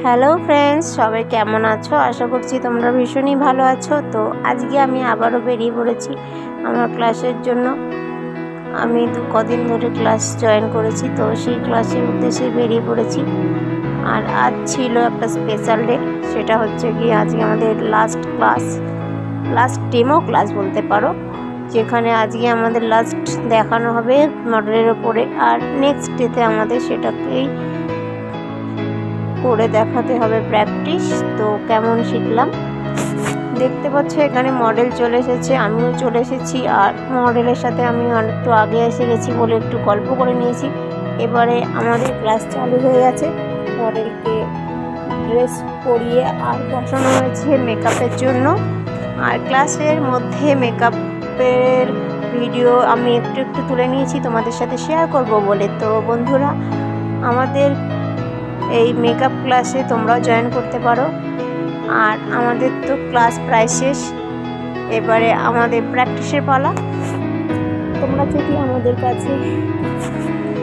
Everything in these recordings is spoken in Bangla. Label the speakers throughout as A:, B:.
A: হ্যালো ফ্রেন্ডস, সবাই কেমন আছো? আশা করছি তোমরা ভীষণই ভালো আছো। তো আজকে আমি আবারও বেরিয়ে পড়েছি আমার ক্লাসের জন্য। আমি কদিন ধরে ক্লাস জয়েন করেছি, তো সেই ক্লাসের উদ্দেশ্যে বেরিয়ে পড়েছি। আর আজ ছিল একটা স্পেশাল ডে, সেটা হচ্ছে গিয়ে আজকে আমাদের লাস্ট ডেমো ক্লাস বলতে পারো, যেখানে আজকে আমাদের লাস্ট দেখানো হবে মডেলের ওপরে। আর নেক্সট ডেতে আমাদের সেটাকেই করে দেখাতে হবে প্র্যাকটিস। তো কেমন শিখলাম দেখতে পাচ্ছ, এখানে মডেল চলে এসেছে, আমিও চলে এসেছি। আর মডেলের সাথে আমি একটু আগে এসে গেছি বলে একটু গল্প করে নিয়েছি। এবারে আমাদের ক্লাস চালু হয়ে গেছে। মডেলকে ড্রেস পরিয়ে আর বসানো হয়েছে মেকআপের জন্য। আর ক্লাসের মধ্যে মেকআপের ভিডিও আমি একটু তুলে নিয়েছি তোমাদের সাথে শেয়ার করব বলে। তো বন্ধুরা, আমাদের এই মেকআপ ক্লাসে তোমরাও জয়েন করতে পারো। আর আমাদের তো ক্লাস প্রায় শেষ, এবারে আমাদের প্র্যাকটিসের পালা। তোমরা যদি আমাদের কাছে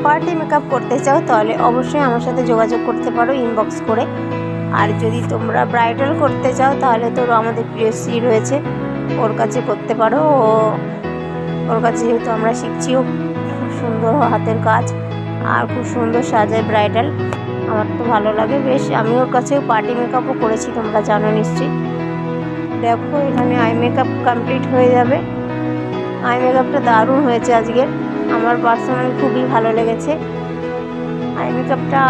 A: পার্টি মেকআপ করতে চাও তাহলে অবশ্যই আমার সাথে যোগাযোগ করতে পারো ইনবক্স করে। আর যদি তোমরা ব্রাইডাল করতে চাও তাহলে তো আমাদের প্রিয়সী রয়েছে, ওর কাছে করতে পারো। ওর কাছে যেহেতু আমরা শিখছিও, খুব সুন্দর হাতের কাজ আর খুব সুন্দর সাজায় ব্রাইডাল, আমার তো ভালো লাগে বেশ। আমি ওর কাছেও পার্টি মেকআপও করেছি, তোমরা জানো নিশ্চয়ই। দেখো, এখানে আই মেকআপ কমপ্লিট হয়ে যাবে। আই মেকআপটা দারুণ হয়েছে আজকের, আমার পার্সোনালি খুবই ভালো লেগেছে। আই মেকআপটা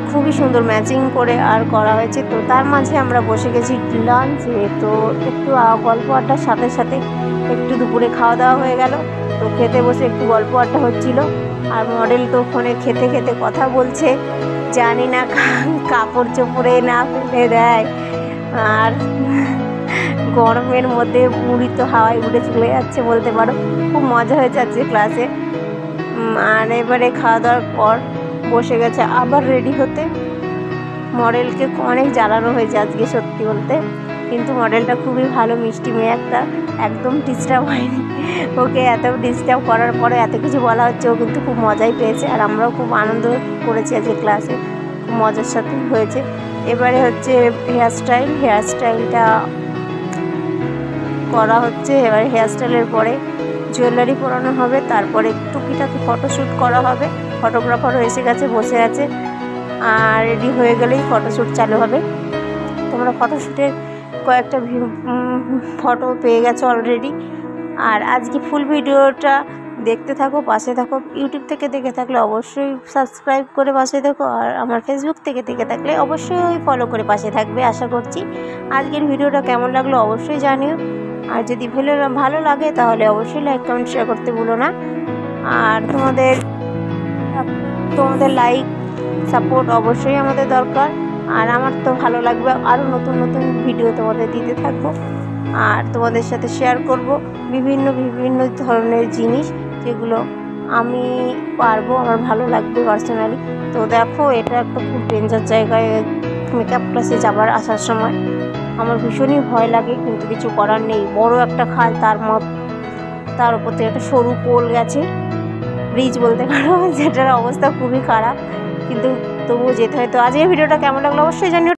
A: খুবই সুন্দর ম্যাচিং করে আর করা হয়েছে। তো তার মাঝে আমরা বসে গেছি লাঞ্চে। তো একটু গল্প আড্ডার সাথে সাথে একটু দুপুরে খাওয়া দাওয়া হয়ে গেল। তো খেতে বসে একটু গল্প আড্ডা হচ্ছিল। আর মডেল তো ফোনে খেতে খেতে কথা বলছে, জানি না কাপড় চোপড়ে না ফেলে দেয়। আর গরমের মধ্যে মুড়ি তো হাওয়ায় উড়ে চলে যাচ্ছে বলতে পারো। খুব মজা হয়ে যাচ্ছে ক্লাসে। আর এবারে খাওয়া দাওয়ার পর বসে গেছে আবার রেডি হতে। মডেলকে অনেক জ্বালানো হয়েছে আজকে সত্যি বলতে, কিন্তু মডেলটা খুবই ভালো মিষ্টি মেয়ে একটা, একদম ডিস্টার্ব হয়নি। ওকে এত ডিস্টার্ব করার পরে এত কিছু বলা হচ্ছে, ও কিন্তু খুব মজাই পেয়েছে। আর আমরাও খুব আনন্দ করেছি আজকে ক্লাসে, খুব মজার সাথে হয়েছে। এবারে হচ্ছে হেয়ারস্টাইলটা করা হচ্ছে। এবারে হেয়ারস্টাইলের পরে জুয়েলারি পরানো হবে, তারপরে টুকিটাকি ফটোশ্যুট করা হবে। ফটোগ্রাফারও এসে গেছে, বসে আছে। আর রেডি হয়ে গেলেই ফটোশ্যুট চালু হবে। তোমরা ফটোশ্যুটের কয়েকটা ফটো পেয়ে গেছো অলরেডি। আর আজকে ফুল ভিডিওটা দেখতে থাকো, পাশে থাকো। ইউটিউব থেকে দেখে থাকলে অবশ্যই সাবস্ক্রাইব করে পাশে থাকো, আর আমার ফেসবুক থেকে দেখে থাকলে অবশ্যই ফলো করে পাশে থাকবে আশা করছি। আজকের ভিডিওটা কেমন লাগলো অবশ্যই জানিও। আর যদি ভালো লাগে তাহলে অবশ্যই লাইক কমেন্ট শেয়ার করতে ভুলো না। আর তোমাদের লাইক সাপোর্ট অবশ্যই আমাদের দরকার। আর আমার তো ভালো লাগবে, আরও নতুন নতুন ভিডিও তোমাদের দিতে থাকবো আর তোমাদের সাথে শেয়ার করব বিভিন্ন ধরনের জিনিস, যেগুলো আমি পারবো, আমার ভালো লাগবে পার্সোনালি। তো দেখো, এটা একটা খুব ডেঞ্জার জায়গায় মেকআপ ক্লাসে আসার সময় আমার ভীষণই ভয় লাগে, কিন্তু কিছু করার নেই। বড় একটা খাল, তার উপর থেকে একটা সরু পোল গেছে, ব্রিজ বলতে পারো, যেটার অবস্থা খুবই খারাপ, কিন্তু তবুও যেতে হয়। তো আজকের ভিডিওটা কেমন লাগলো অবশ্যই জানিও।